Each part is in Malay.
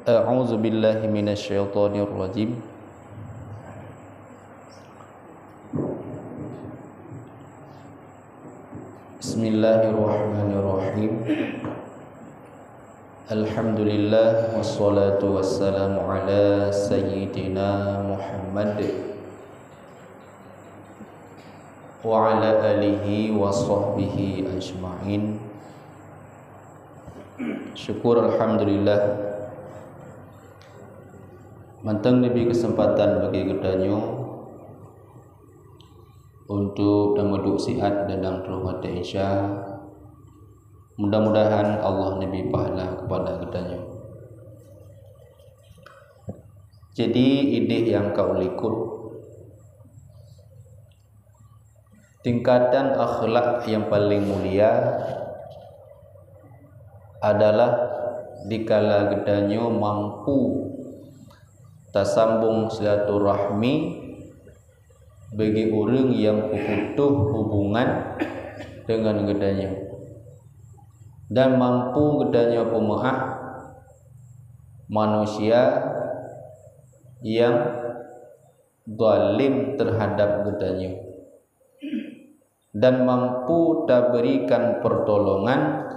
A'udzu billahi minasyaitonir rajim. Bismillahirrahmanirrahim. Alhamdulillah wassalatu wassalamu ala sayyidina Muhammad wa ala alihi wa sahbihi ajma'in. Syukur alhamdulillah mantang lebih kesempatan bagi kedanyo untuk duduk sihat dan rahmat Isya. Mudah-mudahan Allah lebih pahala kepada kedanyo. Jadi ide yang kau ikut, tingkatan akhlak yang paling mulia adalah dikala kedanyo mampu tasambung silaturahmi bagi orang yang putus hubungan dengan kedanyo, dan mampu kedanyo pemaaf manusia yang zalim terhadap kedanyo, dan mampu tak berikan pertolongan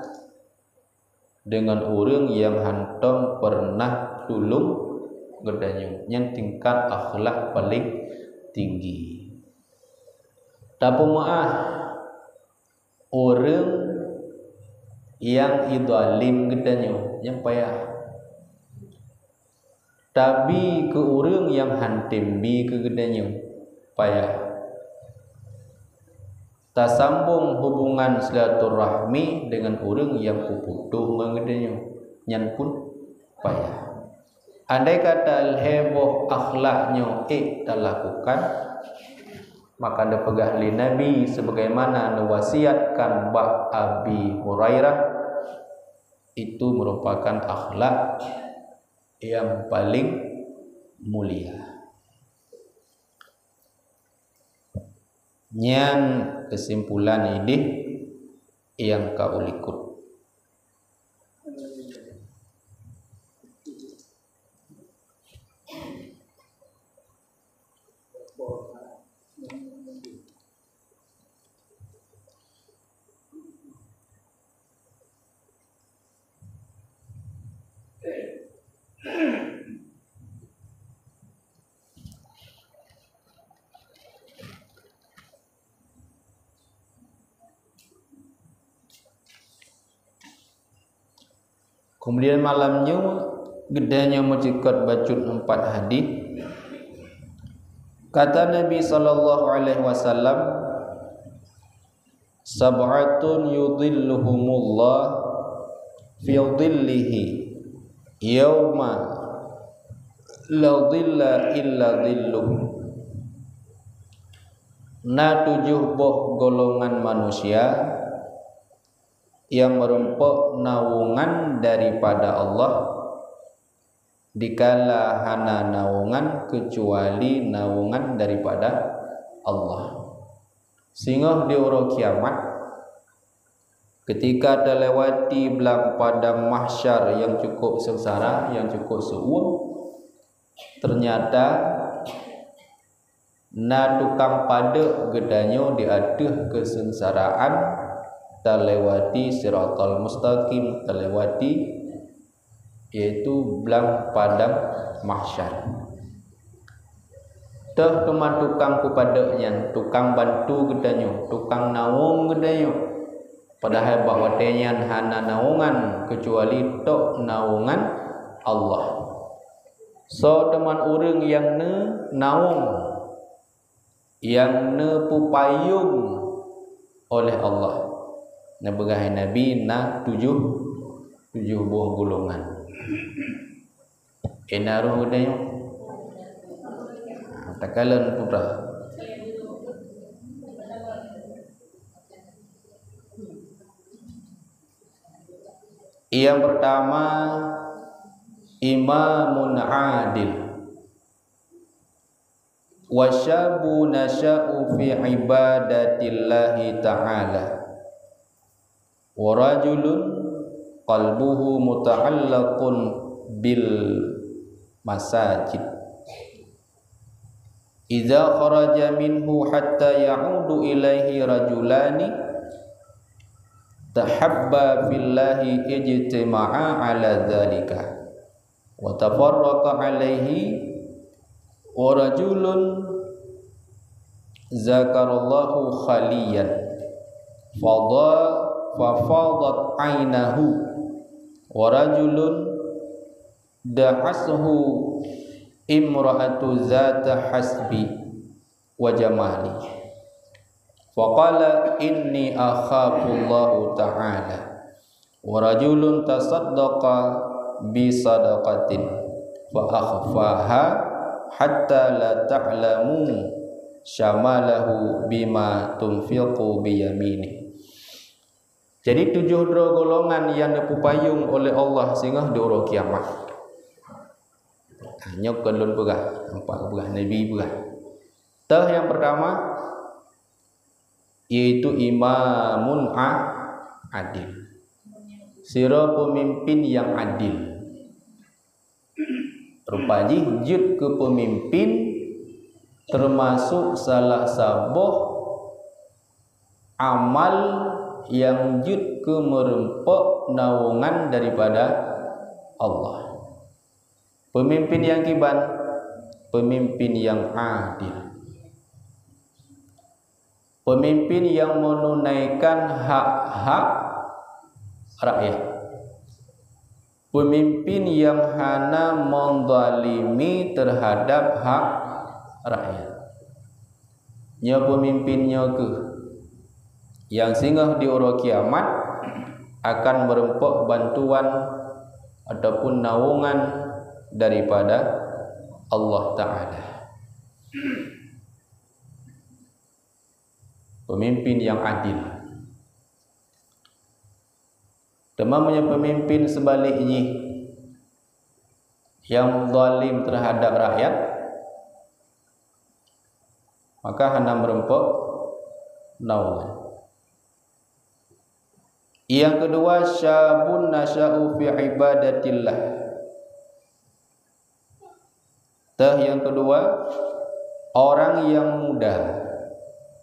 dengan orang yang hantam pernah tolong kedanyo, yang tingkat akhlak paling tinggi. Tak pemaaf orang yang idzalim kedanyo, yang payah. Tapi ke orang yang hantembi ke kedanyo, payah. Tak sambung hubungan silaturahmi dengan orang yang puputuh dengan kedanyo, yang pun payah. Andai kata heboh akhlaknya tak lakukan, maka anda pegah li Nabi sebagaimana wasiatkan Mbak Abi Hurairah, itu merupakan akhlak yang paling mulia. Nyan kesimpulan ini yang kau ikut. Kemudian malamnya gedanya menjikot bacut 4 hadis. Kata Nabi sallallahu alaihi wasallam, sab'atun yudhilluhumullah fi dhillihi yauma la dhilla illa dhilluh. Na 7 boh golongan manusia yang merempok naungan daripada Allah dikala hana naungan kecuali naungan daripada Allah. Sehingga di hari kiamat ketika terlewati belang padang mahsyar yang cukup sengsara, yang cukup suuh, ternyata na tukang pada gedanyo diaduh kesengsaraan terlewati siratal mustaqim, terlewati yaitu belang padang mahsyar. Teh teman tukang kupadanya, tukang bantu gedanyo, tukang naung gedanyo, padahal bahawa tenyan hana naungan kecuali tok naungan Allah. So teman orang yang naung, yang pupayung oleh Allah. Nabi Nabi na 7 buah golongan. Enaruh gedanyo. Takalan putra. Yang pertama, imamun adil. Wasyabu nasya'u fi ibadatillahi ta'ala. Wa rajulun qalbuhu muta'allaqun bil masajid. Idza kharaja minhu hatta ya'udu ilaihi rajulani tahabba fillahi ijtima'a ala dzalika wa tafarraqa alaihi wa rajulun zakarallahu khaliyan fafadat ainahu wa rajulun da'ashu imra'atu zata hasbi wa jamali faqala inni akhafu ta'ala wa rajulun tasaddaqa bi sadaqatin fa akhfaha hatta la ta'lamu syamalahu bima tunfiqu bi yamini. Jadi 7 golongan yang dipupayung oleh Allah sehingga di hari kiamat. Hanya kelun pegah, 4 pegah Nabi pegah. Yang pertama yaitu imamun adil. Sira pemimpin yang adil. Rupanya jud ke pemimpin termasuk salah sabuh amal yang jud ke merempok naungan daripada Allah. Pemimpin yang kiban, pemimpin yang adil, pemimpin yang menunaikan hak-hak rakyat, pemimpin yang hana menzalimi terhadap hak rakyat. Nya pemimpinnya ke yang singgah di hari kiamat akan merempok bantuan ataupun naungan daripada Allah Ta'ala. Pemimpin yang adil. Temamnya pemimpin sebaliknya yang zalim terhadap rakyat, maka hendak merempok naungan. Yang kedua, syabun nasya'u fi ibadatillah. Yang kedua, orang yang muda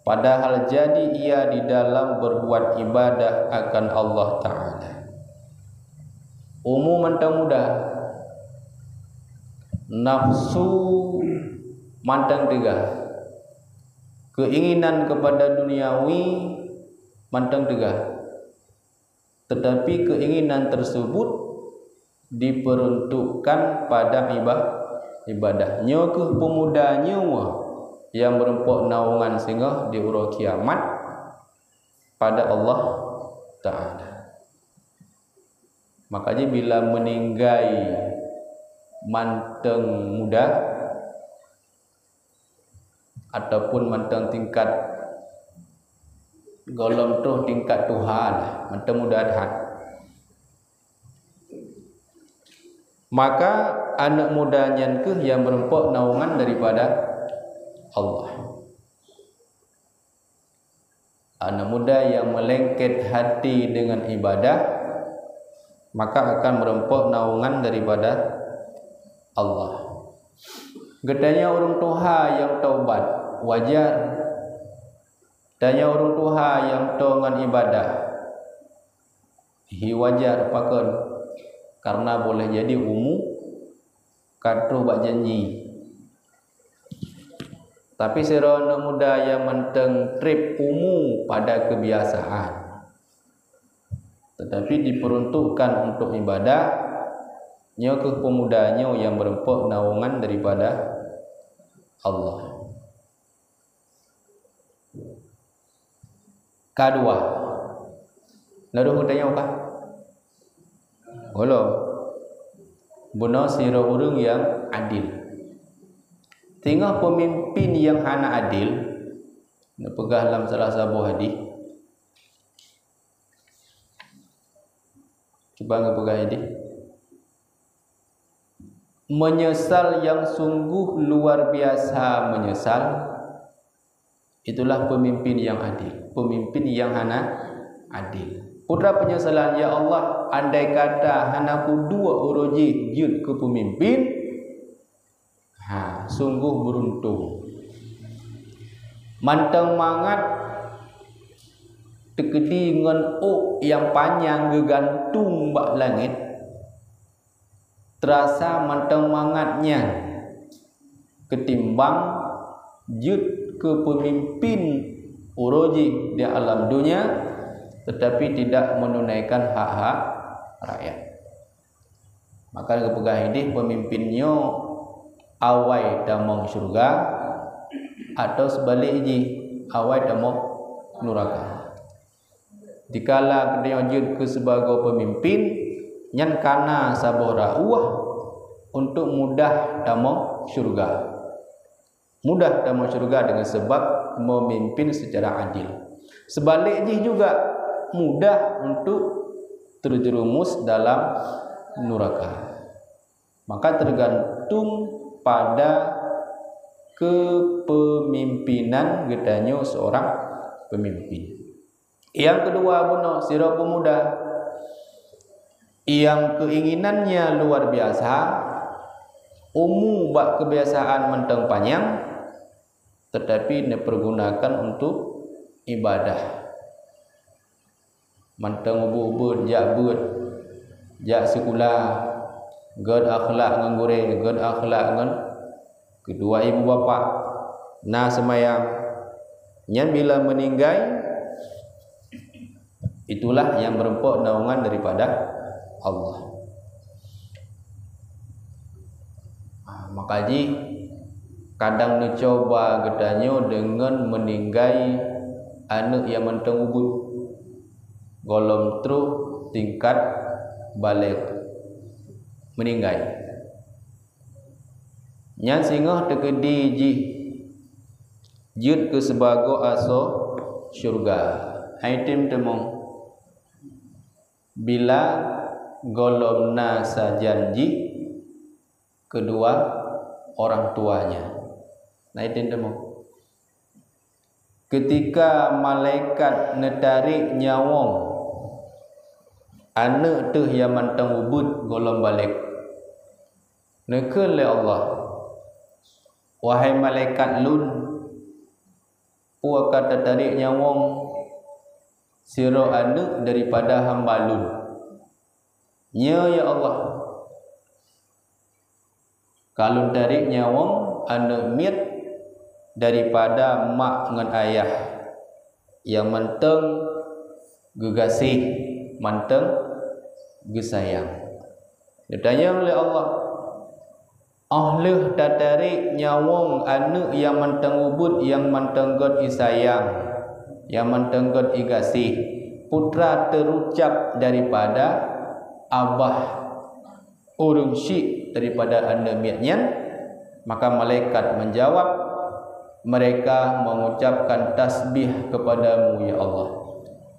padahal jadi ia di dalam berbuat ibadah akan Allah Ta'ala. Umum mantang muda, nafsu mantang tegah, keinginan kepada duniawi mantang tegah, tetapi keinginan tersebut diperuntukkan pada ibadahnya ke pemudanya yang merempok naungan sehingga di hari kiamat pada Allah Ta'ala. Makanya bila meninggai manteng muda ataupun manteng tingkat golong tu tingkat Tuhan, manteng muda dah, maka anak mudanya ke yang merempok naungan daripada Allah. Anak muda yang melengket hati dengan ibadah, maka akan merempok naungan daripada Allah. Gedanya orang tua yang taubat wajar, danya orang tua yang dengan ibadah wajar pakon, karena boleh jadi katuh bak janji. Tapi anak muda yang menteng trip pada kebiasaan, tetapi diperuntukkan untuk ibadah, nya ke pemudanya yang merempok naungan daripada Allah. Kedua, lalu hutanya apa? Halo, benar sira urang yang adil. Tengah pemimpin yang hana adil, nak pegah dalam salah satu hadis. Cuba ngepegah hadis. Menyesal yang sungguh luar biasa menyesal, itulah pemimpin yang adil, pemimpin yang hana adil. Putra penyesalan, ya Allah, andai kata hanaku dua uroji jud ke pemimpin, sungguh beruntung. Mantang mangat tekedi ngan yang panjang gegantung bak langit, terasa mantang mangatnya ketimbang jud ke pemimpin uroji di alam dunia, tetapi tidak menunaikan hak-hak rakyat. Maka kepegah ini pemimpinnya awai damang syurga atau sebaliknya awai damang neraka. Dikala dia jud ke sebagai pemimpin nyan kana sabuh rauah untuk mudah damang syurga. Mudah damang syurga dengan sebab memimpin secara adil. Sebaliknya juga mudah untuk terjerumus dalam neraka. Maka tergantung pada kepemimpinan gedanyo seorang pemimpin. Yang kedua, buno sira pemuda yang keinginannya luar biasa, bak kebiasaan menteng panjang, tetapi dipergunakan untuk ibadah. Menteng ubud jak sekolah, god akhlak nganggure, god akhlak ngan kedua ibu bapa, semayang. Nyan bila meninggal, itulah yang berempuk naungan daripada Allah. Makaji kadang mencoba gedanyo dengan meninggai anak yang menteng ubud golom tru tingkat balik meninggai nyan singoh tekedi jud ke sebago aso syurga. Item temong bila golomna sajanji kedua orang tuanya. Itu temong ketika malaikat netarik nyawong anak tu yang mantang ubud golom balik nekel le Allah, wahai malaikat lun, puak kata tarik nyawong siro anak daripada hamba lun. Ya Allah, kalau tarik nyawong anak miat daripada mak ngan ayah yang manteng gegasih, manteng gesayang. Ditanya oleh Allah, ahlih tatarik nyawong anak yang manteng ubud, yang manteng god isayang, yang manteng god igasih, putra terucap daripada abah urung syik daripada anak miatnya. Maka malaikat menjawab, mereka mengucapkan tasbih kepadamu ya Allah,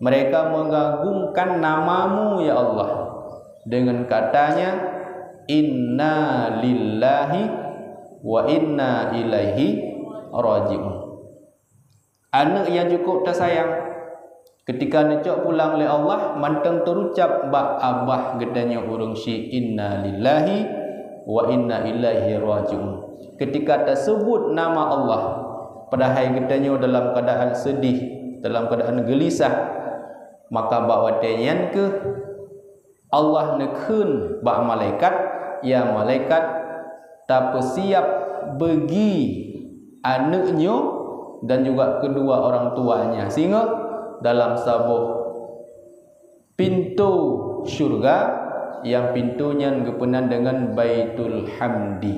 mereka mengagungkan namamu ya Allah dengan katanya inna lillahi wa inna ilaihi raji'un. Anak yang cukup tersayang ketika necok pulang oleh Allah manteng terucap bak abah gedanya urung si inna lillahi wa inna ilaihi raji'un. Ketika tersebut nama Allah padahal gedanya dalam keadaan sedih, dalam keadaan gelisah, maka bak watenyan ke Allah nekun bak malaikat, ya malaikat tak siap bagi anaknya dan juga kedua orang tuanya, sehingga dalam sabuh pintu syurga yang pintunya gepenan dengan Baitul Hamdi,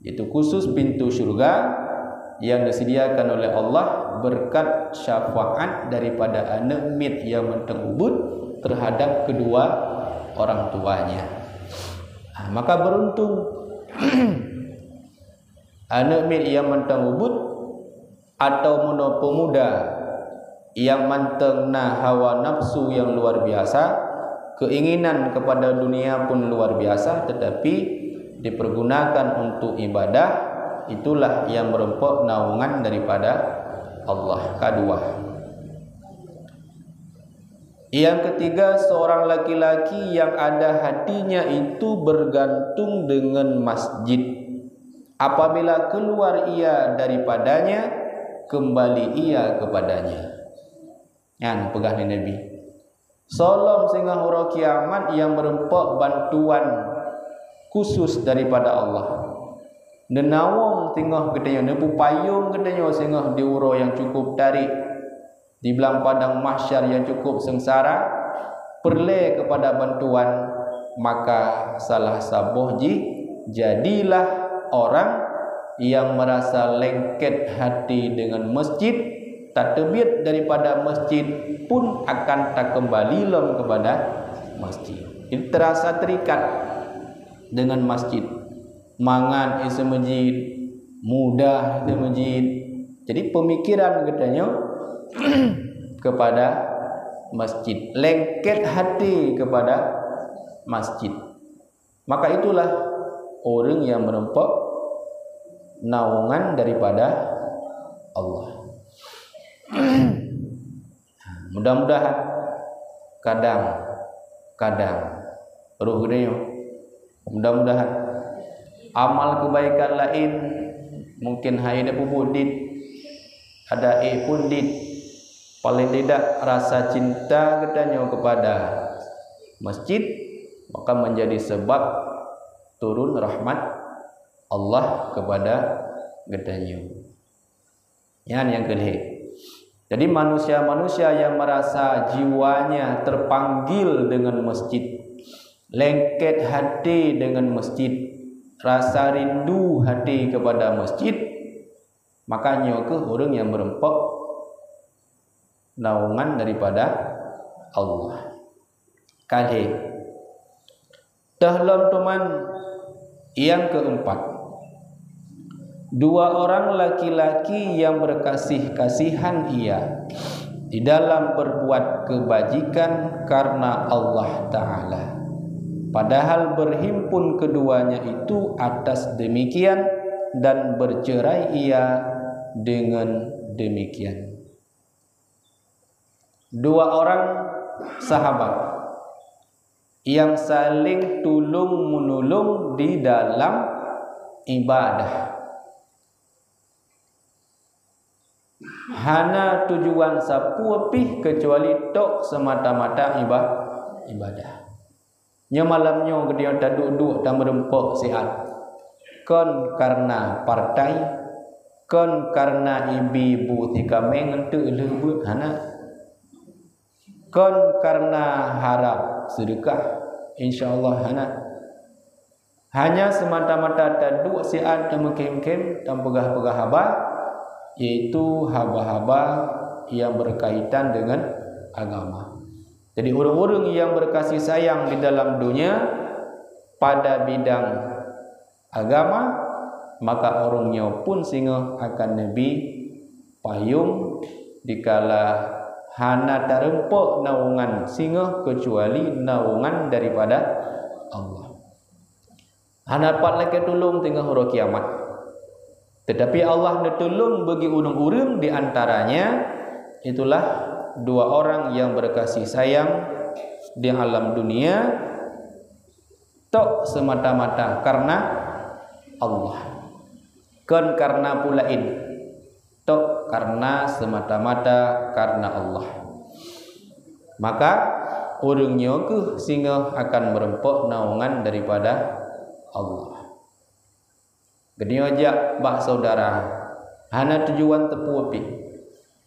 itu khusus pintu syurga yang disediakan oleh Allah berkat syafaat daripada anak mit yang menteng ubud terhadap kedua orang tuanya. Maka beruntung anak mit yang menteng ubud atau pemuda yang manteng hawa nafsu yang luar biasa, keinginan kepada dunia pun luar biasa, tetapi dipergunakan untuk ibadah, itulah yang merempok naungan daripada Allah. Kedua, Yang ketiga, seorang laki-laki yang ada hatinya itu bergantung dengan masjid. Apabila keluar ia daripadanya, kembali ia kepadanya. Yang pegah ni Nabi. Solam sehingga hura kiamat yang merempak bantuan khusus daripada Allah. Nenawang tengah gedenya, nebu payung gedenya sehingga diuro yang cukup tarik. Di belang padang mahsyar yang cukup sengsara, perle kepada bantuan, maka salah sabuh jadilah orang yang merasa lengket hati dengan masjid, tak terbit daripada masjid pun akan tak kembali lom kepada masjid. Ini terasa terikat dengan masjid. Mangan isi masjid, mudah isi masjid. Jadi pemikiran katanya kepada masjid, lengket hati kepada masjid. Maka itulah orang yang merempak naungan daripada Allah. Mudah-mudahan kadang roh gedenya, mudah-mudahan amal kebaikan lain mungkin hanya pupudit ada pundit, paling tidak rasa cinta katanya kepada masjid, maka menjadi sebab turun rahmat Allah kepada katanya. Yang kelih. Jadi manusia-manusia yang merasa jiwanya terpanggil dengan masjid, lengket hati dengan masjid, rasa rindu hati kepada masjid, makanya ke orang yang merempak naungan daripada Allah. Kali dalam teman yang keempat, dua orang laki-laki yang berkasih-kasihan ia di dalam berbuat kebajikan karena Allah Ta'ala, padahal berhimpun keduanya itu atas demikian dan bercerai ia dengan demikian. Dua orang sahabat yang saling tulung-menulung di dalam ibadah. Hana tujuan sapu pih kecuali tok semata-mata ibadah. Nya malamnya dia tak duduk dan merempok sihat. Kon karena partai, kon karena ibu tika mengentu lembut hana. Kon karena harap sedekah, insyaallah hanya semata-mata taduk siat dan mengkem-kem dan pegah-pegah haba, yaitu haba-haba yang berkaitan dengan agama. Jadi orang-orang yang berkasih sayang di dalam dunia pada bidang agama, maka orangnya pun sehingga akan Nabi payung dikala hana tarempok naungan singa kecuali naungan daripada Allah. Hana dapat lagi tolong tengah hari kiamat. Tetapi Allah netulung bagi urang-urang di antaranya itulah dua orang yang berkasih sayang di alam dunia tok semata-mata karena Allah. Kan karena pula ini tok karena semata-mata karena Allah. Maka orangnya ke sehingga akan merempok naungan daripada Allah. Gede aja bah saudara, hana tujuan tepu api,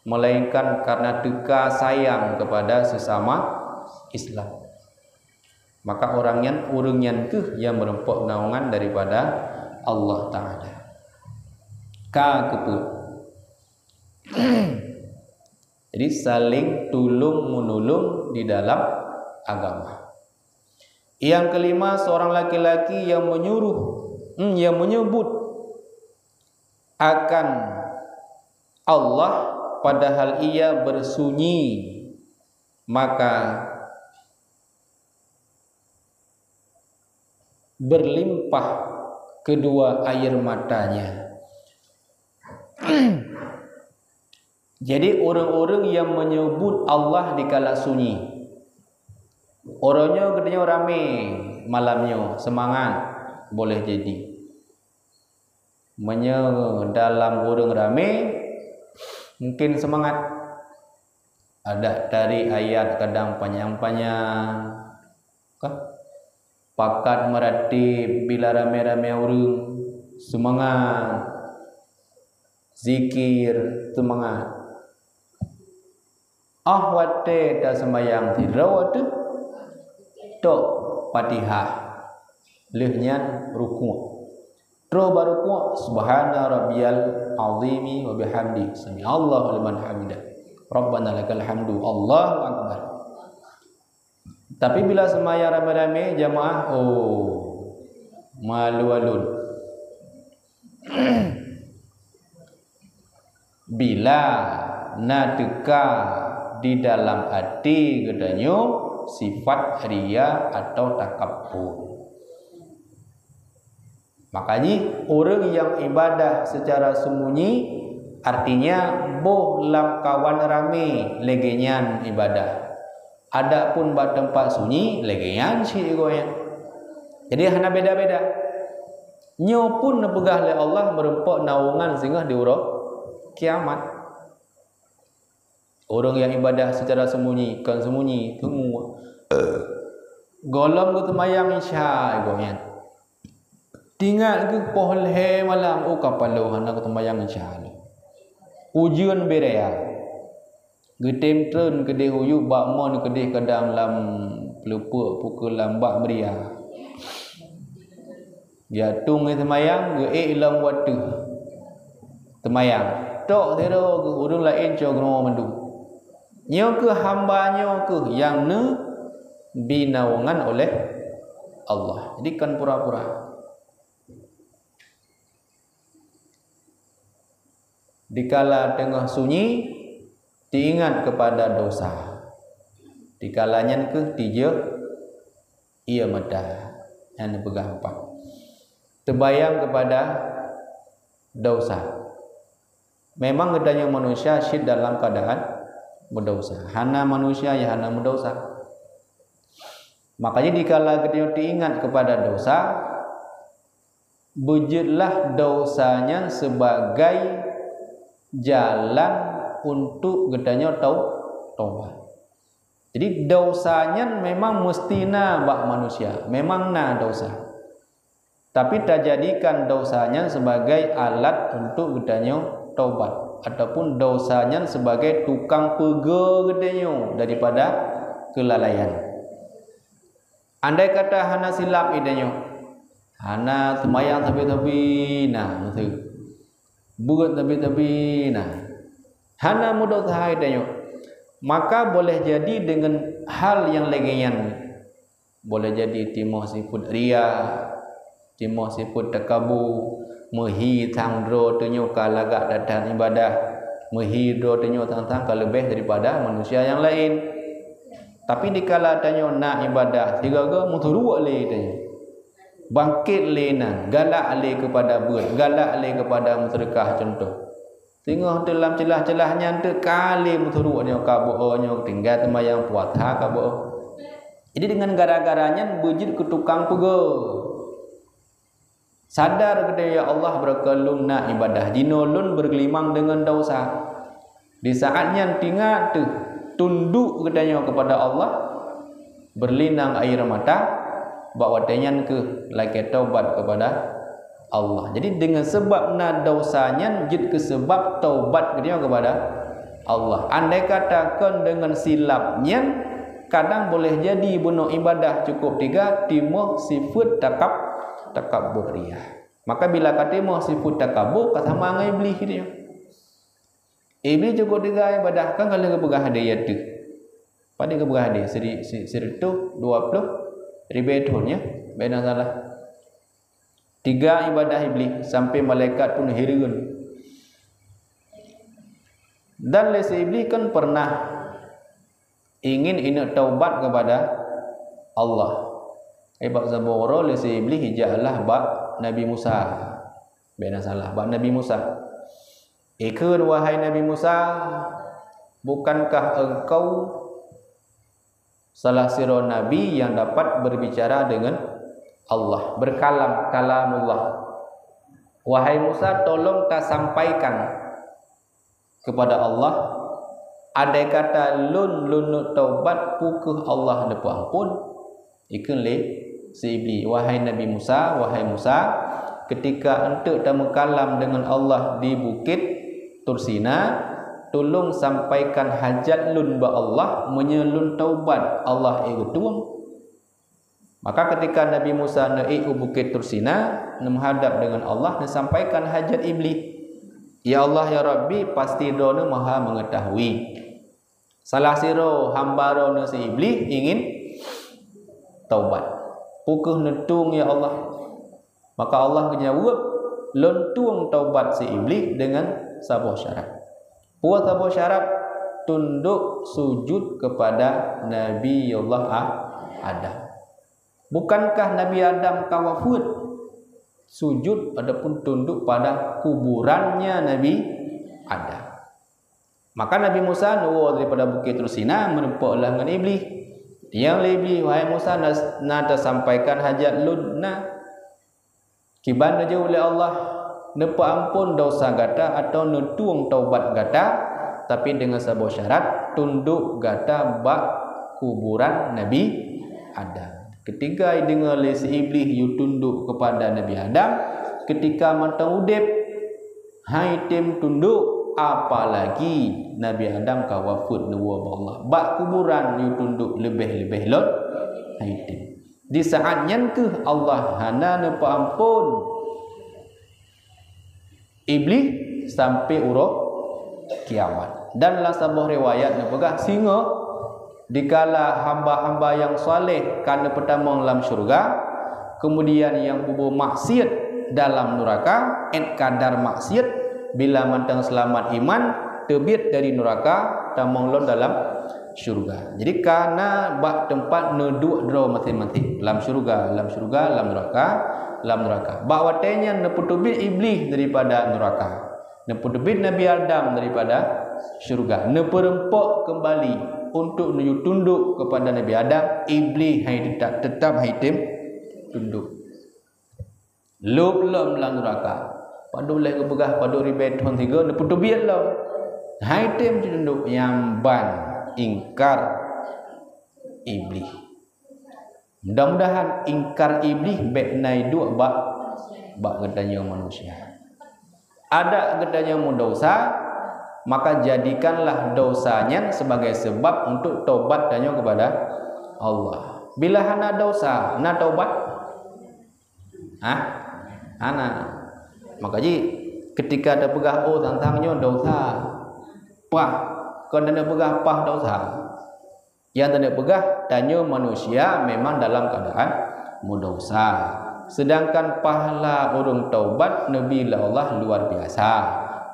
melainkan karena teka sayang kepada sesama Islam. Maka orangnya ke yang merempok naungan daripada Allah Ta'ala. Ka keput. Jadi saling tulung menulung di dalam agama. Yang kelima, seorang laki-laki yang menyebut akan Allah padahal ia bersunyi, maka berlimpah kedua air matanya. Jadi orang-orang yang menyebut Allah di kala sunyi, Orangnya gedenya rame malamnya, semangat boleh jadi. Dalam orang rame mungkin semangat. Ada dari ayat kadang panjang-panjang. Pakat meratib bila rame-rame orang, semangat. Zikir, semangat. Wate dah sembahyang tirau tu tok Fatihah lehnya ruku'. Terus baru ruku' subhana rabbiyal azimi wa bihamdi sami Allahu liman hamidah rabbana lakal hamdu Allahu akbar. Tapi bila sembahyang rame-rame jamaah, malu alun. Bila nadeka di dalam hati gedanya sifat riya atau takabbur. Makanya orang yang ibadah secara sembunyi artinya boh lam kawan rame legenyan ibadah. Adapun bak tempat sunyi legenyan si egonya. Jadi hanya beda-beda. Nyo pun nepegah oleh Allah merempok naungan sehingga diurut kiamat. Orang yang ibadah secara sembunyi, kan sembunyi, tunggu. Golong ke temayang isya, goyan. Tinggal ke pohon he malam, kapal hana ke temayang isya. Ujian berea. Getem tren kedih huyuk bakmon kedih kadang lam pelupuk pukul lambak beria. Ya tung ke temayang, ge ilang waktu. Temayang. Tok tero ke urung lain cogno mendu. Nyo ke hambanya ke yang binaungan oleh Allah. Jadi kan pura-pura. Dikala tengah sunyi diingat kepada dosa. Dikalanya ke tiga ia medah yang pegang empat. Terbayang kepada dosa. Memang gedanya manusia syid dalam keadaan berdosa. Hana manusia ya hana berdosa. Makanya dikala kita diingat kepada dosa, wujudlah dosanya sebagai jalan untuk gedanya taubat. Jadi dosanya memang mestina bak manusia, memang dosa. Tapi tak jadikan dosanya sebagai alat untuk gedanya taubat. Ataupun dosanya sebagai tukang pega gedenya daripada kelalaian. Andai kata hana silap idenya, hana semayang tapi betul. Buat tapi hana mudah sahai idenya. Maka boleh jadi dengan hal yang legenyan. Boleh jadi timoh sifut ria, timoh sifut takabu, mehi tangdro tenyo kalagak datang ibadah, mehi dro tenyo tang lebih daripada manusia yang lain. Tapi dikala tenyo nak ibadah tiga-tiga muturu le tenyo. Bangkit lena, galak le kepada ber, galak le kepada musyrikah contoh. Tengok dalam celah-celahnya ante kali muturu nyo kabuonyo tinggal temayang puasa kabuo. Jadi dengan gara-garanya bujud ke tukang pega. Sadar kepada ya Allah berkelum nak ibadah dinolon bergelimang dengan dosa. Di saatnya tinggal tu tunduk kedanya kepada Allah, berlinang air mata, bawa tenyan ke lagi taubat kepada Allah. Jadi dengan sebab na dosanya jid ke sebab taubat kedanya kepada Allah. Andai katakan dengan silapnya kadang boleh jadi bunuh ibadah cukup tiga timur sifat takabbur riya. Maka bila kata mau sifat takabbur kata mangai iblis dia. Iblis cukup tiga ibadah kan kalau kepegah dia tu. Pada kepegah dia seri tu 20 ribetonnya beda salah. Tiga ibadah iblis sampai malaikat pun heran. Dan lesi iblis kan pernah ingin taubat kepada Allah. Bab zaboro lesi iblis hijalah bab Nabi Musa. Bena salah bab Nabi Musa. Ikun wahai Nabi Musa, bukankah engkau salah siro nabi yang dapat berbicara dengan Allah, berkalam, kalamullah. Wahai Musa, tolong tak sampaikan kepada Allah ada kata lun taubat pukuh Allah depu ampun ikun le si iblis. Wahai Nabi Musa, wahai Musa, ketika ente dah mengkalam dengan Allah di bukit Tursina, tolong sampaikan hajat lun ba Allah menyelun taubat Allah tuang. Maka ketika Nabi Musa naik ke bukit Tursina menghadap dengan Allah dan sampaikan hajat iblis. Ya Allah ya Rabbi, pasti dona maha mengetahui. Salah siro hamba rona si iblis ingin taubat. Pukuh netung ya Allah. Maka Allah menjawab, lontung taubat si iblis dengan sebuah syarat. Buat sebuah syarat, tunduk sujud kepada Nabi Allah Adam. Bukankah Nabi Adam kawafud sujud adapun tunduk pada kuburannya Nabi Adam. Maka Nabi Musa nuwur daripada bukit Tursina menempaklah dengan iblis. Yang iblis, wahai Musa, nak sampaikan hajat lun kiban aja oleh Allah nepa ampun dosa gata atau netuang taubat gata, tapi dengan sebuah syarat tunduk gata bak kuburan Nabi Adam. Ketika dengar si iblis yu tunduk kepada Nabi Adam, ketika matang udip hai tim tunduk, apalagi Nabi Adam kawafud nuwa Allah bak kuburan yu tunduk lebih-lebih lot hai tim. Di saatnya ke Allah hana nepa ampun iblis sampai urut kiamat. Dan dalam sebuah riwayat nepegah singa dikala hamba-hamba yang saleh kerana pertama dalam syurga, kemudian yang bubuh maksiat dalam neraka, kadar maksiat bila mantang selamat iman terbit dari neraka tamonglon dalam syurga. Jadi karena bak tempat neduk draw mati-mati dalam syurga, dalam neraka. Bak watenya neputubit iblis daripada neraka. Neputubit Nabi Adam daripada syurga. Neperempok kembali untuk menuju tunduk kepada Nabi Adam, iblis hai tetap hai tim tunduk. Lom dalam neraka. Padu leh kebegah padu ribet hon tiga neputubit lah. Hai tim tunduk yang ban ingkar iblis. Mudah-mudahan ingkar iblis baik naik dua bak gedanya manusia. Ada gedanya dosa, maka jadikanlah dosanya sebagai sebab untuk taubat tanya kepada Allah. Bila hana dosa, hana taubat? Hana. Maka ketika ada pegah tentangnya dosa, kalau ada pegah dosa. Yang tidak pegah tanya manusia memang dalam keadaan berdosa. Sedangkan pahala orang taubat Nabi Allah luar biasa.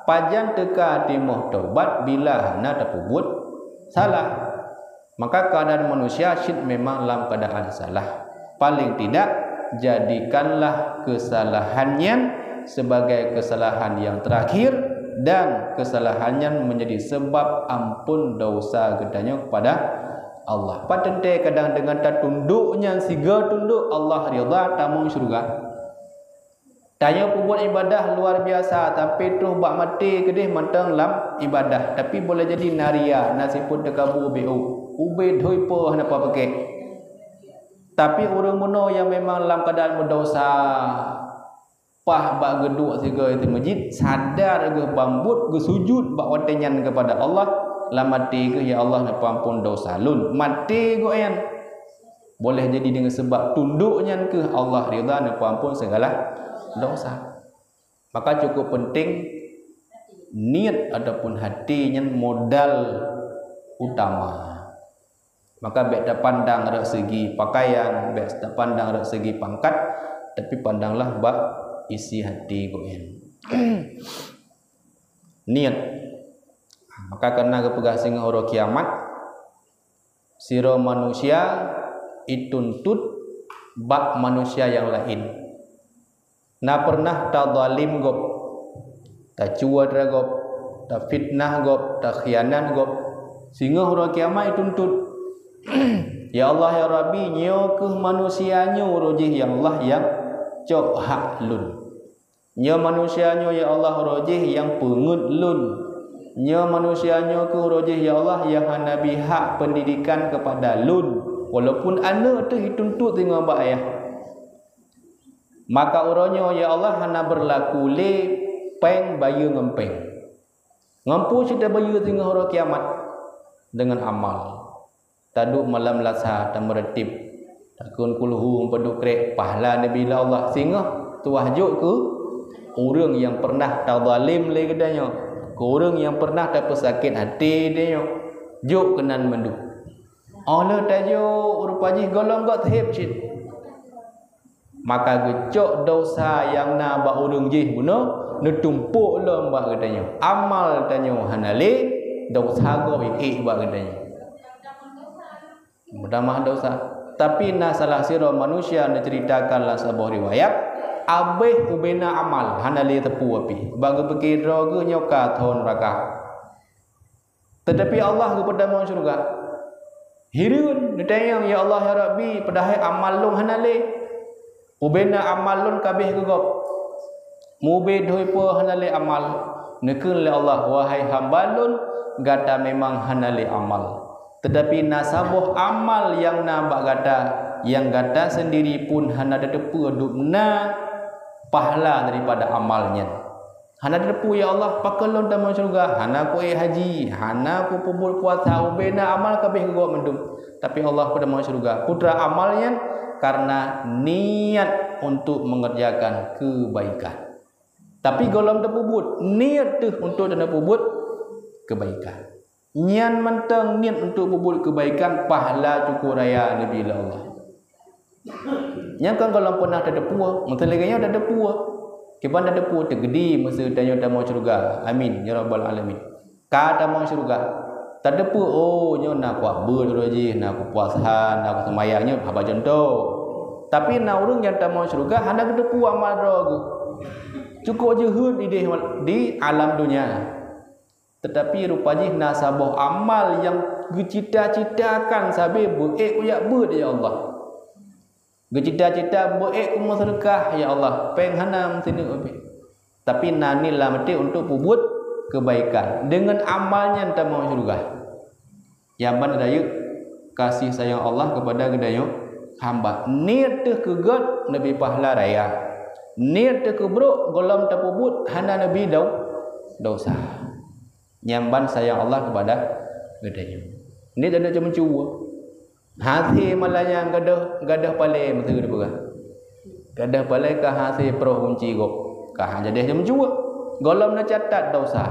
Pajan teka timuh taubat bila hana terpubut salah. Maka keadaan manusia syid memang dalam keadaan salah. Paling tidak jadikanlah kesalahannya sebagai kesalahan yang terakhir dan kesalahannya menjadi sebab ampun dosa gedanya kepada Allah. Patente kadang dengan tak tunduknya siga tunduk Allah ridha tamung syurga. Tanya buat ibadah luar biasa tapi terus bak mati kedih mantang lam ibadah tapi boleh jadi naria nasi pun tekabu bu ube doi po hana apa pakai. Tapi orang mono yang memang dalam keadaan berdosa pah bak geduk siga itu masjid sadar ke bambut ke sujud bak watenyan kepada Allah la mati ke ya Allah nak ampun dosa lun mati goen boleh jadi dengan sebab tunduknya ke Allah ridha nak ampun segala dosa. Maka cukup penting niat ataupun hatinya modal utama. Maka baik tak pandang dari segi pakaian, baik tak pandang dari segi pangkat, tapi pandanglah bak isi hati goen. Niat. Maka karena kepegah singa orang kiamat siro manusia dituntut bak manusia yang lain. Na pernah tak zalim gop, tak cuat gop, tak fitnah gop, tak khianat gop. Sehingga orang kiamat dituntut Ya Allah ya Rabbi nyo ke manusianyo rojih ya Allah yang cok hak lun. Nyo manusianyo ya Allah rojih yang pengut lun. Nyo manusianyo ke rojih ya Allah yang nabi hak pendidikan kepada lun. Walaupun anak tu dituntut dengan bak ayah. Maka uronyo ya Allah hana berlaku le peng bayu ngempeng. Ngampu sudah bayu dengan hari kiamat dengan amal. Taduk malam lasa dan meretip. Takun kulhu padu krek pahala nabi Allah sehingga tuahjuk ke orang yang pernah tazalim le kedanya. Ke orang yang pernah dapat sakit hati dia. Juk kenan mendu. Allah tajuk rupanya golong got hip cit. Maka gecok dosa yang na ba urang jih guna nutumpuk lo ba katanya. Amal tanyo hanale dosa go ik ba katanya. Mudah dosa. Tapi na salah sira manusia na ceritakanlah sebuah riwayat abeh ubena amal hanale tepu api. Bagi pikira ge nyoka thon raka. Tetapi Allah kepada mau surga. Hirun ditayang ya Allah ya Rabbi padahal amal long hanale ubena amal long kabeh gegop mube doi po hanale amal nekeun le Allah wahai hamba lun gata memang hanale amal tetapi nasabuh amal yang nambah gata yang gata sendiri pun hana dedepu dupna pahala daripada amalnya. Hana depu ya Allah pakalon dalam surga hana ku haji hana ku pubul puasa ubena amal kabeh gegok mendum tapi Allah pada mau surga putra amalnya karena niat untuk mengerjakan kebaikan tapi golong tepubut niat tu untuk dana pubut kebaikan nyan mentang niat untuk pubut kebaikan pahala cukup raya nabi Allah yang kan golong pernah ada depua menteleganya ada depua kiban ada pu tegedi masa tanya mau surga amin ya rabbal alamin kada mau surga tak depu oh nyo nak kuat ber roji nak ku puasa nak semayangnya apa contoh tapi na urang yang tak mau surga hana depu amal rogu cukup je hud di alam dunia tetapi rupanya nasabah amal yang gecita-citakan sabe buik uyak ber ya Allah gecita-cita buik ku sedekah ya Allah peng hanam sini tapi nani lah mesti untuk pubut kebaikan dengan amalnya entah mau surga yang mana daya kasih sayang Allah kepada gedayo hamba niat tu kegat nabi pahala raya niat tu kebruk golam terpubut hana nabi dosa nyamban sayang Allah kepada gedayo ini tak ada cuma cuba hati malanya gadah palai mesti dia pegah. Gadah palai ka hati pro kunci gok. Ka jadi jam jua. Golom na catat dosa.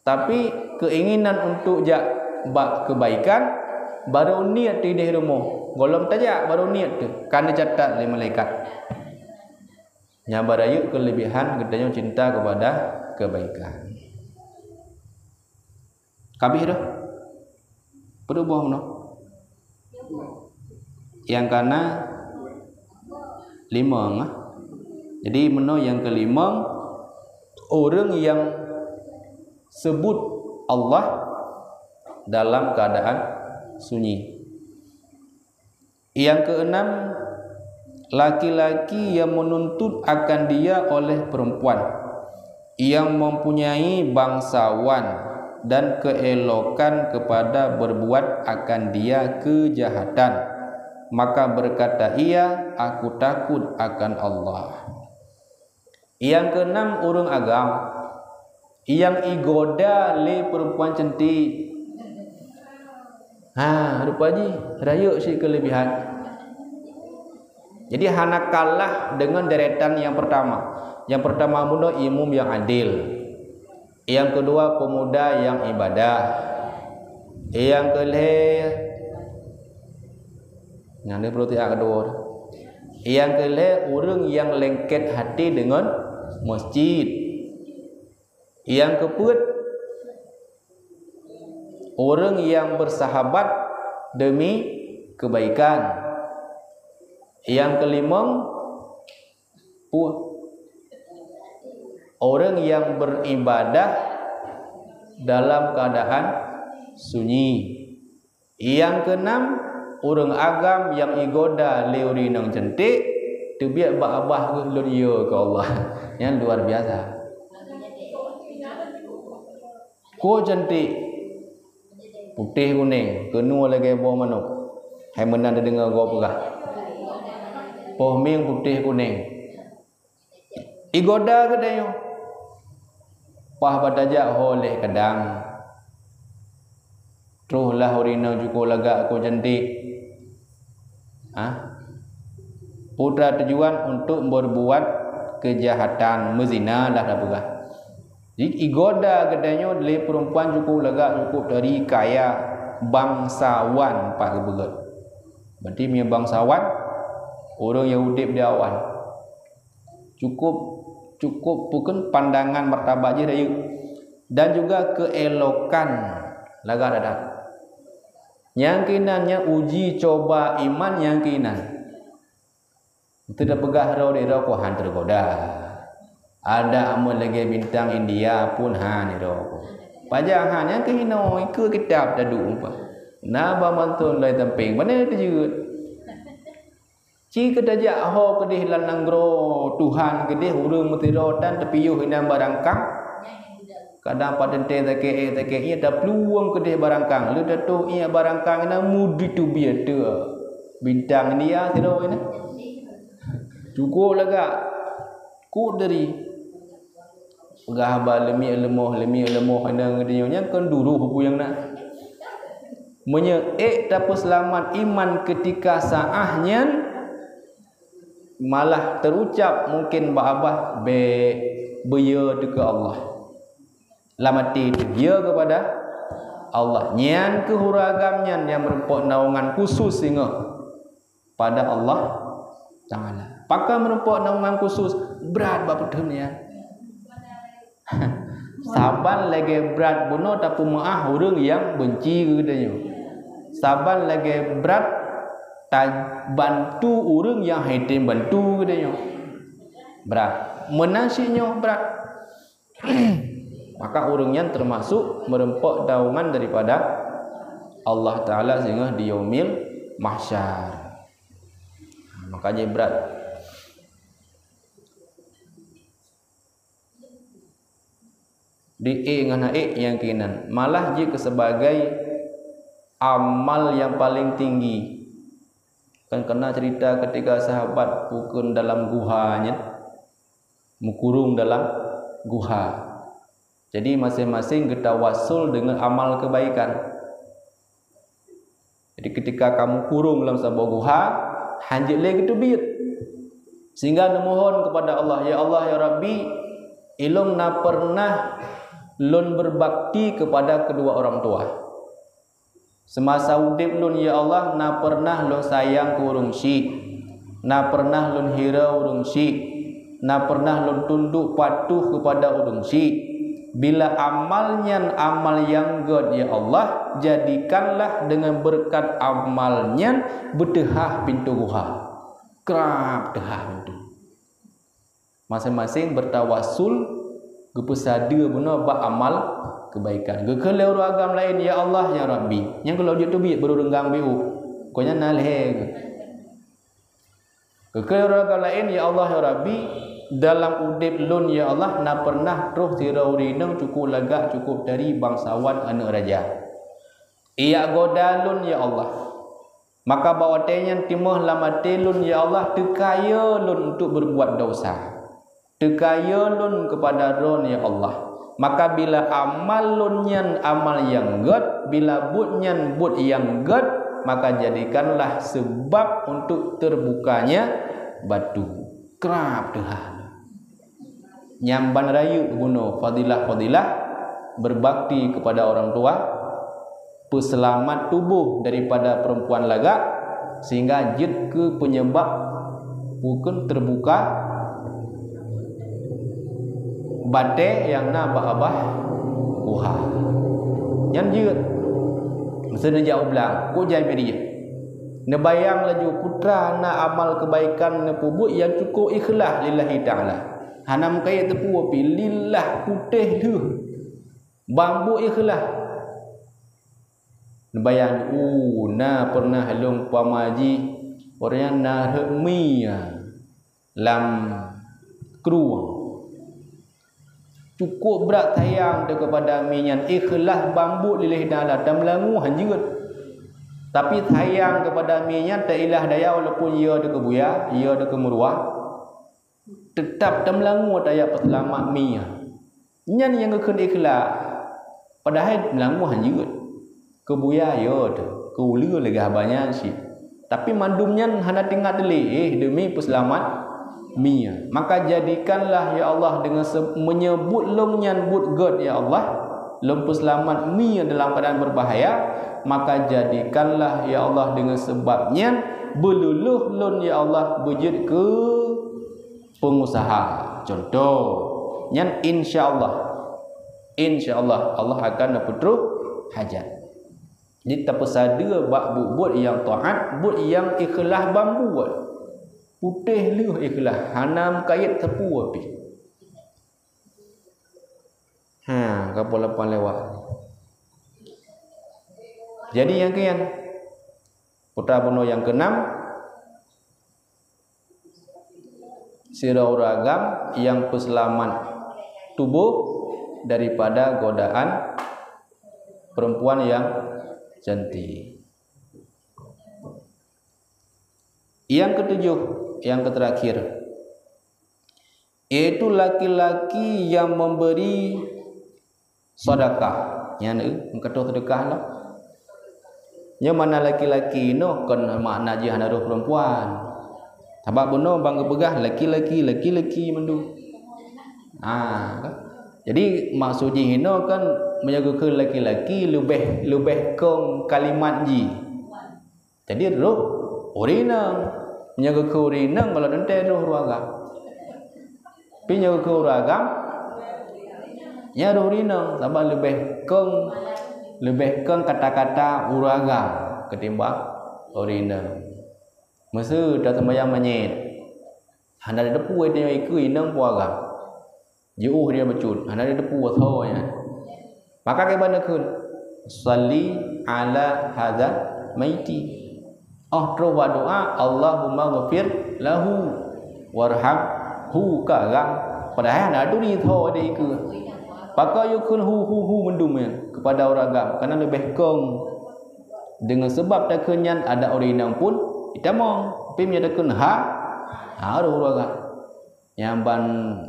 Tapi keinginan untuk jak bak kebaikan baru niat di rumah. Golom tajak baru niat tu. Kan catat oleh malaikat. Nyabarayu kelebihan gedanya cinta kepada kebaikan. Kabih dah. Berubah mana? Yang kana 5 Jadi mana yang kelima orang yang sebut Allah dalam keadaan sunyi. Yang keenam laki-laki yang menuntut akan dia oleh perempuan yang mempunyai bangsawan dan keelokan kepada berbuat akan dia kejahatan maka berkata ia aku takut akan Allah. Yang keenam orang agam yang igoda le perempuan cantik rupanya raya si kelebihan jadi hana kalah dengan deretan yang pertama mula imam yang adil. Yang kedua pemuda yang ibadah. Yang kedua orang yang lengket hati dengan masjid. Yang keempat orang yang bersahabat demi kebaikan. Yang kelima orang yang beribadah dalam keadaan sunyi. Yang keenam, orang agam yang igoda leuri nang cantik tebiak ba-abah ke dunia ke Allah. Yang luar biasa. Ko cantik putih kuning, kenu lagi bawah manuk. Hai menan ada dengar gua pegah. Pohming putih kuning. Igoda ke dayo. Pah badajak oleh kadang. Teruslah urina juko lagak ko cantik. Putra tujuan untuk berbuat kejahatan, mezina lah dah pegah. Jadi igoda kedanya le perempuan cukup lagak cukup dari kaya bangsawan pak kebegat. Berarti punya bangsawan orang Yahudi di awal. Cukup bukan pandangan martabat je dia. Dan juga keelokan lagak dadak. Yang kinannya uji coba iman yang kinan. Itu dah pegah roh dia ko han tergoda. Ada amun lagi bintang India pun han roh. Pajak han yang kehino ke kitab tadu apa. Na ba mantun lai tamping mana tu jut. Ci kedajak ho kedih lan nanggro Tuhan kedih urang metiro dan tepiyuh hinam barangkang. Kadang pada teke ia dah peluang kedih barangkang. Lu datu ia barangkang na mudi tu biar tu. Bintang India tiro ina. Cukup lagak ku dari pegah ba lemi lemoh ana ngedinya kan duru pu yang nak menye tapi selamat iman ketika saahnya malah terucap mungkin ba abah beya dekat Allah lamati dia kepada Allah nyan kehuragamnya yang merempok naungan khusus sehingga pada Allah Ta'ala. Pakai merempok naungan khusus berat bapa dunia. Saban lagi berat bunuh tapi maah orang yang benci kepadanya. Saban lagi berat bantu orang yang hidin bantu kepadanya. Berat. Menasinya berat. Maka orang yang termasuk merempok naungan daripada Allah Ta'ala sehingga di yaumil mahsyar. Makanya berat. Di dengan yang kinan malah jika sebagai amal yang paling tinggi kan kena cerita ketika sahabat pukul dalam guhanya mukurung dalam guha jadi masing-masing bertawassul dengan amal kebaikan jadi ketika kamu kurung dalam sebuah guha hanjit lagi tu biut sehingga memohon kepada Allah ya Allah ya Rabbi ilum na pernah lun berbakti kepada kedua orang tua. Semasa udip lun ya Allah na pernah lun sayang ke urung si, na pernah lun hira urung si, na pernah lun tunduk patuh kepada urung si. Bila amalnya amal yang god ya Allah, jadikanlah dengan berkat amalnya berdehah pintu guha. Kerap dehah pintu. Masing-masing bertawassul gepesada benar ba amal kebaikan. Gekeleu agam lain ya Allah ya Rabbi. Yang kalau dia tu bi berurenggang biu. Konya nalhe. Gekeleu agam lain ya Allah ya Rabbi dalam udip lun ya Allah na pernah terus tiraurinang cukup lagak cukup dari bangsawan anak raja. Ia godalun ya Allah. Maka bawa tenya timah lamate lun ya Allah tekaya lun untuk berbuat dosa. Tekayalun kepada ron ya Allah. Maka bila amal lunyan amal yang god, bila butnyan but yang god, maka jadikanlah sebab untuk terbukanya batu. Kerap Tuhan. Nyamban rayu bunuh fadilah-fadilah berbakti kepada orang tua, peselamat tubuh daripada perempuan lagak sehingga jid ke penyebab bukan terbuka bate yang na abah uha yang jeut mesti jauh belang ku jai media ne bayang laju putra na amal kebaikan ne pubut yang cukup ikhlas lillahi taala hanam kaya tepu api lillah putih tu bambu ikhlas Bayang na pernah halung pamaji orangnya na hemi lam kruang cukup berat sayang dia kepada minyan ikhlas bambu lilih dalam dan melangu hanjut tapi sayang kepada minyan tak ilah daya walaupun ia ada kebuya ia ada kemeruah tetap dan melangu daya peselamat minyan nyan yang kekun ikhlas padahal melangu hanjut kebuya ia ada keulu lagi banyak sih tapi mandumnya hana tinggal demi peselamat Mia. Maka jadikanlah ya Allah dengan menyebut lomnyan but God ya Allah lompu selamat Mia dalam keadaan berbahaya, maka jadikanlah ya Allah dengan sebabnya beluluh lon ya Allah wujud ke pengusaha. Contoh nyan insyaallah Allah akan dapatru hajat. Jadi tapasada bak buat yang taat, buat yang ikhlas bambu buat. Putih leuh ikhlas hanam kait tepu api kapal lepas lewat. Jadi yang kian putra bunuh yang keenam sirau ragam yang peselamat tubuh daripada godaan perempuan yang cantik. Yang ketujuh, yang terakhir, yaitu laki-laki yang memberi sedekah. Yang kedua sedekah lah. Yang mana laki-laki no kan makna je hana roh perempuan. Sebab benar bang pegah laki-laki mendu. Jadi maksud je hino kan menjaga ke laki-laki lebih kong kalimat ji. Jadi roh orina menjaga ke orina kalau nanti roh ruagam. Menjaga ke ruagam ya roh orina sebab lebih kong kata-kata uragam ketimbang orina. Masa dah sembahyang menyet hana ada depu dia ikut inang puagam. Jauh dia becut hana ada depu tho ya. Maka ke mana kun salli ala hadza maiti. Terus buat doa Allahumma ghafir lahu warhamhu kagang. Padahal ada ni tho dia ikut. Pakai yukun hu mendum ya kepada orang agam karena lebih kong dengan sebab tak kenyan ada orang inang pun itamong tapi menyatakan ada orang agam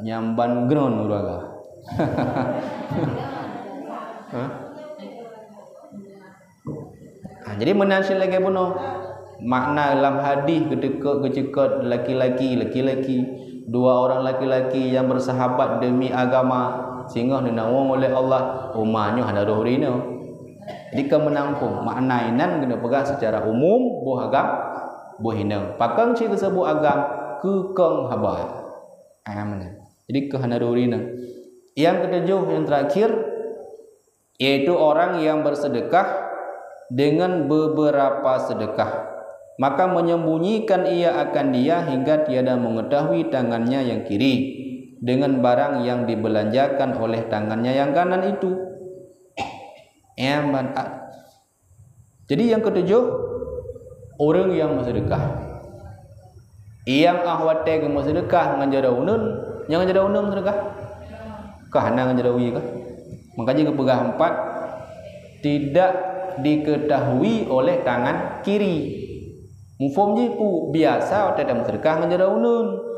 nyamban gron orang agam. Jadi menasih lagi bunuh makna dalam hadis ketika kecekot laki-laki dua orang laki-laki yang bersahabat demi agama sehingga dinawang oleh Allah umahnya ada roh rina. Jadi ke menampung makna inan kena pegang secara umum buah agam buah hina pakang si tersebut agam ke kong haba aman. Jadi ke hana roh rina. Yang ketujuh yang terakhir yaitu orang yang bersedekah dengan beberapa sedekah maka menyembunyikan ia akan dia hingga tiada mengetahui tangannya yang kiri dengan barang yang dibelanjakan oleh tangannya yang kanan itu. Jadi yang ketujuh orang yang bersedekah yang ahwate ke bersedekah ngajara unun yang ngajara unun sedekah kahana ngajara wi kah makanya kepegah 4 tidak diketahui oleh tangan kiri. Mufum je pu biasa ada sedekah ngajara unun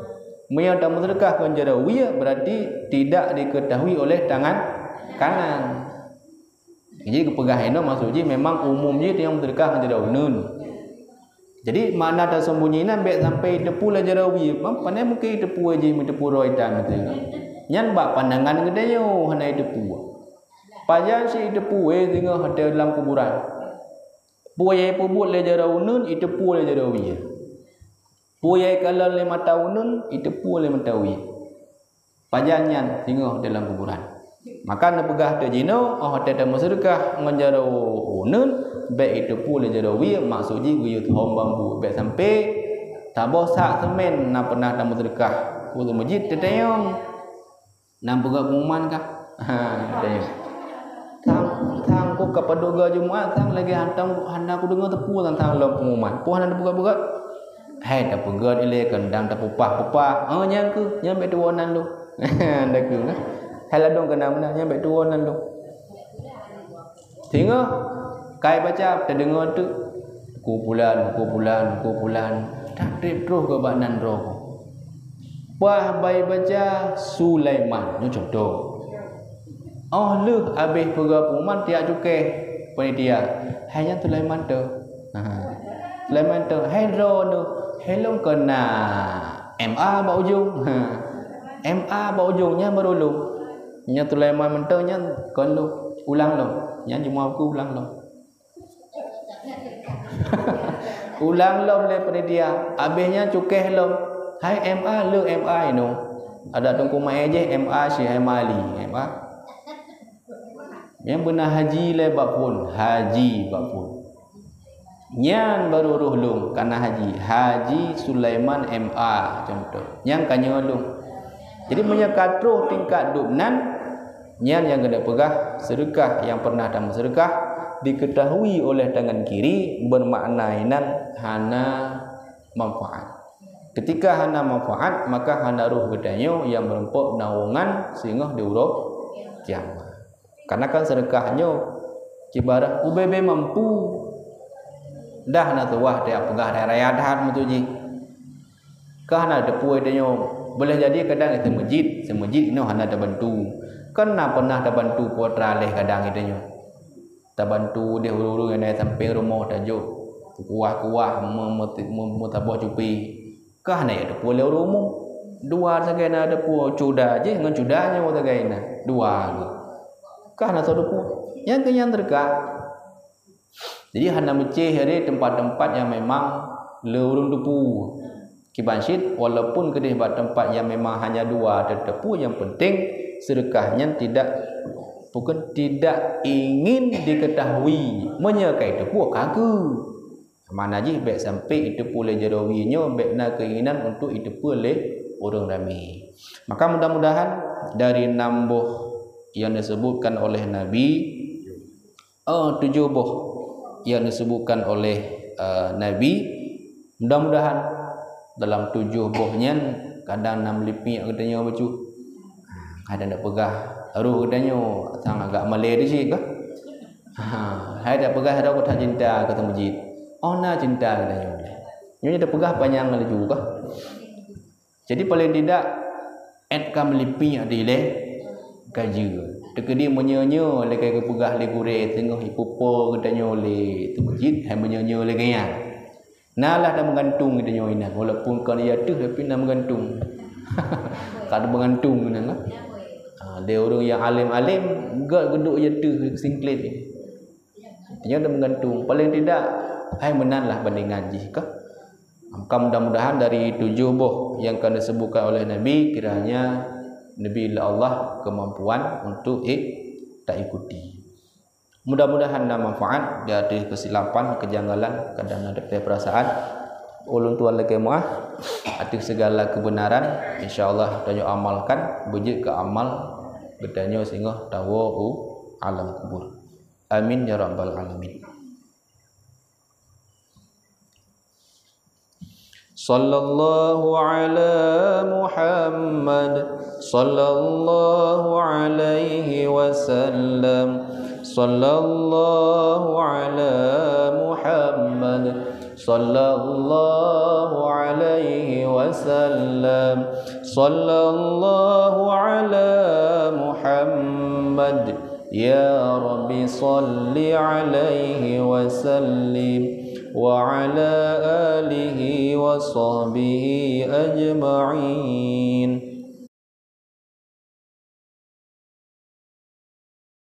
Maya dalam sedekah kan jarawiyah berarti tidak diketahui oleh tangan kanan. Jadi kepegah ini maksudnya memang umumnya yang sedekah kan jarawunun. Jadi mana ada sembunyi nampak sampai depu lah jarawiyah. Mana mungkin depu aja depu roitan betul. Nyan bak pandangan gede yo hanai depu. Pajan si depu tinggal ada dalam kuburan. Puai pubut le jarawunun itu pu le jarawiyah. Puai kalau 5 tahunan itu pun 5 tahun. Pajannya tinggal dalam kuburan. Maka nak pegah tu jino, ada sedekah menjaro unun, baik itu pun menjaro wi maksudnya guyut hom bambu, baik sampai tabah sak semen nak pernah dalam sedekah. Untuk masjid tetayong. Nak pegah pengumuman kah? Tetayong. Tang kepada Jumaat tang lagi handa aku dengar tepu tentang lo pengumuman. Puan ada buka-buka. Hai dah pegat ile kendang dah pupah. Oh nyang ke, nyang bet tuanan lu. Dah ke nah. Hai ladong kena mana nyang bet tuanan lu. Tengok kai baca terdengar tu kumpulan. Tak trip terus ke banan roh. Wah bayi baca Sulaiman ni contoh. Oh lu habis pergi pengumuman tiap cukai panitia. Hanya Sulaiman tu. Sulaiman tu hello tu. Hello kena MA bau ujung. MA bau ujungnya baru lu. Nya Sulaiman mentenya kon lu ulang lu. Nya cuma aku ulang lu. Ulang lu le panitia. Habisnya cukai lu. Hai MA lu MA ini. Ada tungku mai je MA si Mali. MA yang benar haji lebak pun haji bak pun yang baru ruh lung karena haji Sulaiman MA contoh yang kanya lung jadi menyekatruh tingkat dubnan yang kena pegah sedekah yang pernah dalam sedekah diketahui oleh tangan kiri bermaknainan hana manfaat ketika hana manfaat maka hana ruh gedanyo yang merempuk naungan sehingga diurut kiamat. Karena kan sedekahnya ibarat UBB mampu dah na tuah dia pegah dia raya dah mutuji. Kah na depui dia boleh jadi kadang itu masjid no hana ada bantu. Kena pernah ada bantu putra leh kadang itu nyo. Ta bantu dia huru-huru yang ada samping rumah tajuk. Kuah-kuah mutabuh cupi. Kah na ya depui le rumah. Dua sagana depui cuda je dengan cudanya sagana. Dua tu. Karena saudaraku yang kenyang terdekat. Jadi hana meceh hari tempat-tempat yang memang leurung depu. Kibansyid walaupun kedih tempat yang memang hanya dua ada depu yang penting sedekahnya bukan tidak ingin diketahui menyekai depu kagak. Mana je baik sampai itu pula jarawinya baik nak keinginan untuk itu pula orang ramai. Maka mudah-mudahan dari nambuh yang disebutkan oleh Nabi 7 buah yang disebutkan oleh Nabi mudah-mudahan dalam 7 buahnya kadang 6 lipik katanya baju kadang nak pegah ruh katanya sang agak malai di sini ke hai dak pegah dak tak cinta kata masjid na cinta katanya nyonya dak pegah panjang laju ke jadi paling tidak kam lipik adile kaji dekedi menyonya le kai kepegah le gure tengah hipopo katanya le tu masjid hai menyonya le gaya nalah dah menggantung katanya ina walaupun kan dia tu tapi nak menggantung kada menggantung nang dia orang yang alim-alim gak geduk je tu singklet dia dah menggantung paling tidak hai menanlah banding ngaji ke maka mudah-mudahan dari 7 buah yang akan disebutkan oleh Nabi kiranya Nabi Allah kemampuan untuk tak ikuti. Mudah-mudahan ada manfaat dari kesilapan, kejanggalan, kadang ada perasaan. Ulun tuan lagi muah atas segala kebenaran insya-Allah danyo amalkan bujik ke amal gedanyo sehingga tawu alam kubur. Amin ya rabbal alamin. Sallallahu ala Muhammad sallallahu alaihi wasallam sallallahu ala Muhammad sallallahu alaihi wasallam sallallahu ala Muhammad ya Rabbi salli alaihi wasallim وعلى آله وصحبه أجمعين